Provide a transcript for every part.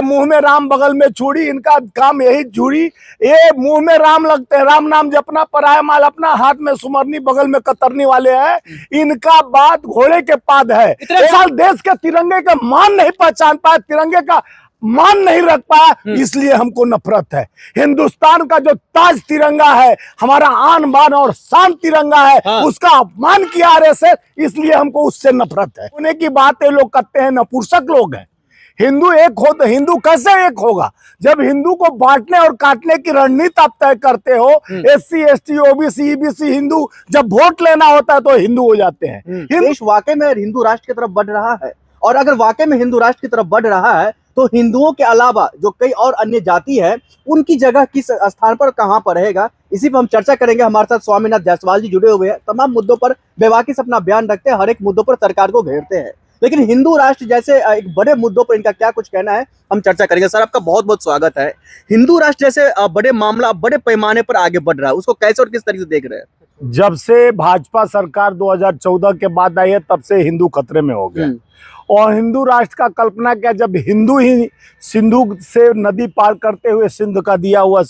ये मुंह में राम बगल में छुरी, इनका काम यही झूरी। ये मुंह में राम लगते हैं, राम नाम जपना, पराया माल अपना, हाथ में सुमरनी बगल में कतरनी वाले हैं। इनका बात घोड़े के पाद है। इस साल देश के तिरंगे का मान नहीं पहचान पाए, तिरंगे का मान नहीं रख पाया, इसलिए हमको नफरत है। हिंदुस्तान का जो ताज तिरंगा है, हमारा आन बान और शान तिरंगा है, उसका अपमान किया आरएसएस, इसलिए हमको उससे नफरत है। होने की बात ये लोग करते हैं, नपुंसक लोग हैं। हिंदू एक हो तो हिंदू कैसे एक होगा? जब हिंदू को बांटने और काटने की रणनीति आप तय करते हो, SC ST OBC EBC Hindu, जब वोट लेना होता है तो हिंदू हो जाते हैं। देश वाकई में हिंदू राष्ट्र की तरफ बढ़ रहा है, और अगर वाकई में हिंदू राष्ट्र की तरफ बढ़ रहा है तो हिंदुओं के अलावा जो कई और अन्य जाति है, उनकी जगह किस स्थान पर कहां पर रहेगा, इसी पर हम चर्चा करेंगे। हमारे साथ स्वामीनाथ जायसवाल जी जुड़े हुए हैं, तमाम मुद्दों पर बेबाकी से अपना बयान रखते हैं, हर एक मुद्दों पर सरकार को घेरते हैं, लेकिन हिंदू राष्ट्र जैसे एक बड़े मुद्दों पर इनका क्या कुछ कहना है, हम चर्चा करेंगे। सर, आपका बहुत बहुत स्वागत है। हिंदू राष्ट्र जैसे बड़े मामला, बड़े पैमाने पर आगे बढ़ रहा है, उसको कैसे और किस तरीके से देख रहे हैं? जब से भाजपा सरकार 2014 के बाद आई है, तब से हिंदू खतरे में हो गए। और हिंदू राष्ट्र का कल्पना क्या, जब हिंदू ही सिंधु से नदी पार करते हुए सिंधु का दिया हुआ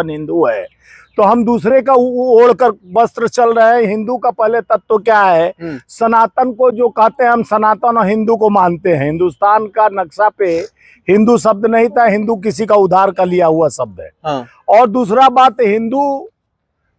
हिंदू है, तो हम दूसरे का ओढ़कर वस्त्र चल रहे हैं। हिंदू का पहले तत्व क्या है? सनातन को जो कहते हैं, हम सनातन और हिंदू को मानते हैं। हिंदुस्तान का नक्शा पे हिंदू शब्द नहीं था, हिंदू किसी का उधार का लिया हुआ शब्द है। और दूसरा बात, हिंदू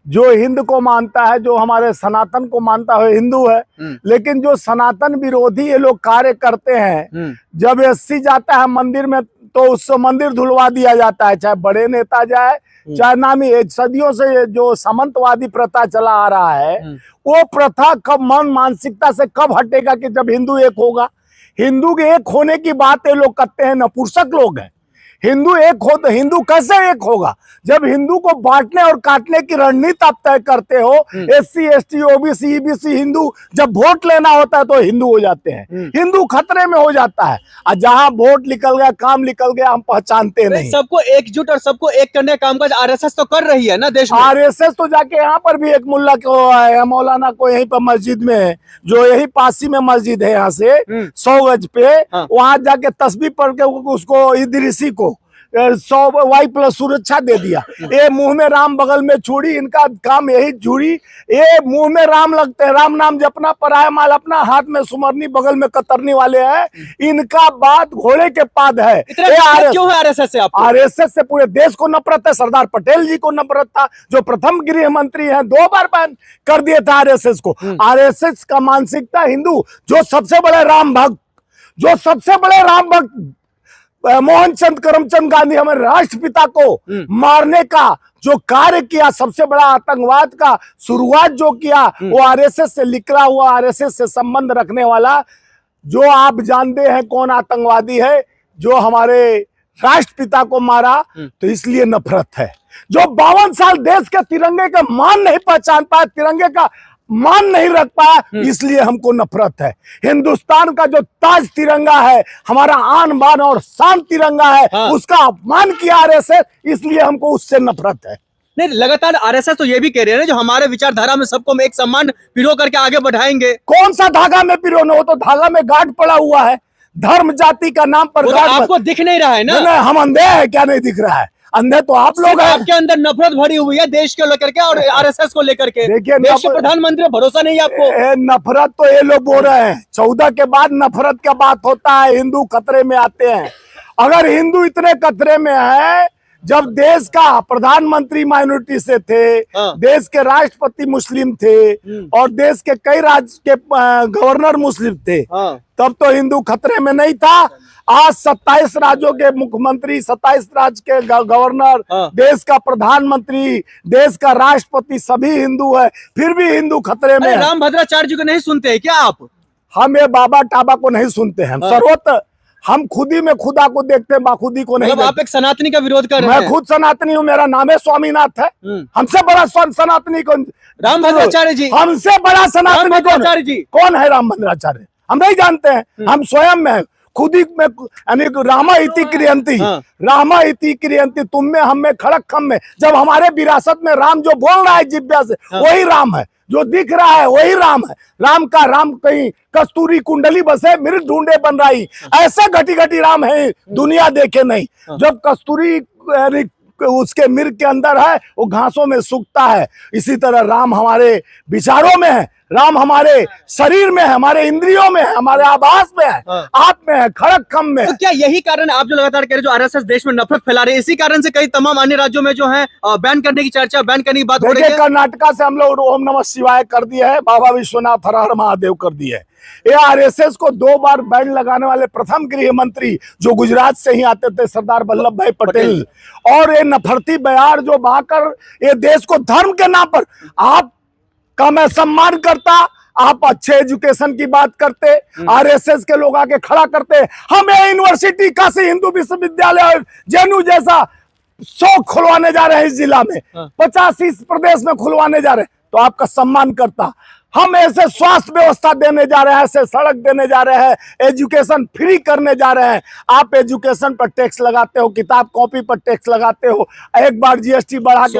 जो हिंद को मानता है, जो हमारे सनातन को मानता है, हिंदू है। लेकिन जो सनातन विरोधी ये लोग कार्य करते हैं, जब एससी जाता है मंदिर में तो उससे मंदिर धुलवा दिया जाता है, चाहे बड़े नेता जाए, चाहे नामी। सदियों से जो सामंतवादी प्रथा चला आ रहा है, वो प्रथा कब मानसिकता से कब हटेगा कि जब हिंदू एक होगा? हिंदू के एक होने की बात ये लोग करते हैं, नपुंसक लोग हैं। हिंदू एक हो तो हिंदू कैसे एक होगा? जब हिंदू को बांटने और काटने की रणनीति आप तय करते हो, SC ST OBC EBC Hindu, जब वोट लेना होता है तो हिंदू हो जाते हैं। हिंदू खतरे में हो जाता है, और जहां वोट निकल गया, काम निकल गया, हम पहचानते नहीं। सबको एकजुट और सबको एक करने का कामकाज आरएसएस तो कर रही है ना देश में। आरएसएस तो जाके यहाँ पर भी एक मुल्ला को है, मौलाना को यहीं पर मस्जिद में है, जो यही पासी में मस्जिद है, यहाँ से 100 गज पे, वहां जाके तस्बीह पढ़ के उसको इदरीसी को 100 Y+ सुरक्षा दे दिया। ये मुंह में राम बगल में छुरी, इनका काम यही झूरी। ये मुंह में राम लगते हैं, राम नाम जपना, पराया माल अपना, हाथ में सुमरनी बगल में कतरनी वाले हैं। इनका बात घोड़े के पाद है। क्यों है आरएसएस से आपको? आरएसएस से पूरे देश को नफरत है। सरदार पटेल जी को नफरत था, जो प्रथम गृह मंत्री हैं, 2 बार बैन कर दिए थे आरएसएस को। आरएसएस का मानसिकता हिंदू, जो सबसे बड़े राम भक्त मोहनचंद करमचंद गांधी, हमारे राष्ट्रपिता को मारने का जो कार्य किया, सबसे बड़ा आतंकवाद का शुरुआत जो किया, वो आरएसएस से निकला हुआ, आरएसएस से संबंध रखने वाला, जो आप जानते हैं कौन आतंकवादी है, जो हमारे राष्ट्रपिता को मारा। तो इसलिए नफरत है। जो 52 साल देश के तिरंगे का मान नहीं पहचान पाया, तिरंगे का मान नहीं रख पाया, इसलिए हमको नफरत है। हिंदुस्तान का जो ताज तिरंगा है, हमारा आन बान और शान तिरंगा है, उसका अपमान किया आरएसएस, इसलिए हमको उससे नफरत है। नहीं, लगातार आरएसएस तो ये भी कह रहे हैं जो हमारे विचारधारा में सबको एक सम्मान पिरो करके आगे बढ़ाएंगे। कौन सा धागा में पिरोना हो? तो धागा में गांठ पड़ा हुआ है, धर्म जाति का नाम पर। आपको दिख नहीं रहा है ना? नहीं, हम अंधे हैं क्या? नहीं दिख रहा है? अंधे तो आप लोग हैं। आपके अंदर नफरत भरी हुई है देश को लेकर के और आरएसएस को लेकर के। देखिए, देश के प्रधानमंत्री भरोसा नहीं है आपको? नफरत तो ये लोग बोल रहे हैं, 14 के बाद नफरत का बात होता है, हिंदू खतरे में आते हैं। अगर हिंदू इतने खतरे में है, जब देश का प्रधानमंत्री माइनॉरिटी से थे, देश के राष्ट्रपति मुस्लिम थे, और देश के कई राज्य के गवर्नर मुस्लिम थे, तब तो हिंदू खतरे में नहीं था। आज 27 राज्यों के मुख्यमंत्री, 27 राज्य के गवर्नर, देश का प्रधानमंत्री, देश का राष्ट्रपति सभी हिंदू है, फिर भी हिंदू खतरे में है। रामभद्राचार्य जी को नहीं सुनते हैं क्या आप? हम ये बाबा टाबा को नहीं सुनते हैं। सर्वत्र हम खुदी में खुदा को देखते हैं, बाखुदी को नहीं। आप एक सनातनी का विरोध कर रहे हैं? मैं खुद सनातनी हूँ, मेरा नाम है स्वामीनाथ है। हमसे बड़ा सनातनी कौन? रामभद्राचार्य जी। हमसे बड़ा सनातनी रामभद्राचार्य जी कौन है? रामभद्राचार्य हम नहीं जानते हैं, हम स्वयं में खुद ही में यानी रामा इति क्रियंती, हाँ। रामा इति क्रियंती, तुम में हम में खड़क खम में, जब हमारे विरासत में राम जो बोल रहा है जिब्या से, हाँ। वही राम है, जो दिख रहा है वही राम है। राम का राम कहीं कस्तूरी कुंडली बसे मृत ढूंढे बन रही, ऐसे घटी घटी राम है दुनिया देखे नहीं। जब कस्तूरी यानी उसके मिर्ग के अंदर है, वो घासों में सूखता है। इसी तरह राम हमारे विचारों में है, राम हमारे शरीर में है, हमारे इंद्रियों में है, हमारे आभास में है, हाँ। आप में है, खड़क खम में तो है। क्या यही कारण है, आप जो लगातार कह रहे, जो आरएसएस देश में नफरत फैला रहे हैं, इसी कारण से कई तमाम अन्य राज्यों में जो है बैन करने की चर्चा, बैन करने की बात हो रही देखिए है? कर्नाटका से हम लोग ओम नमः शिवाय कर दिए है, बाबा विश्वनाथ हर हर महादेव कर दिए है। ये आरएसएस को 2 बार बैन लगाने वाले प्रथम गृह मंत्री जो गुजरात से ही आते थे, सरदार वल्लभ भाई पटेल। और ये नफरती बयार जो बहाकर ये देश को धर्म के नाम पर, आप का मैं सम्मान करता, आप अच्छे एजुकेशन की बात करते, आरएसएस के लोग आके खड़ा करते, हमें यूनिवर्सिटी काशी हिंदू विश्वविद्यालय और जेएनयू जैसा 100 खुलवाने जा रहे हैं इस जिला में, 50 इस प्रदेश में खुलवाने जा रहे हैं, तो आपका सम्मान करता। हम ऐसे स्वास्थ्य व्यवस्था देने जा रहे हैं, ऐसे सड़क देने जा रहे हैं, एजुकेशन फ्री करने जा रहे हैं। आप एजुकेशन पर टैक्स लगाते हो, किताब कॉपी पर टैक्स लगाते हो, एक बार जीएसटी बढ़ा के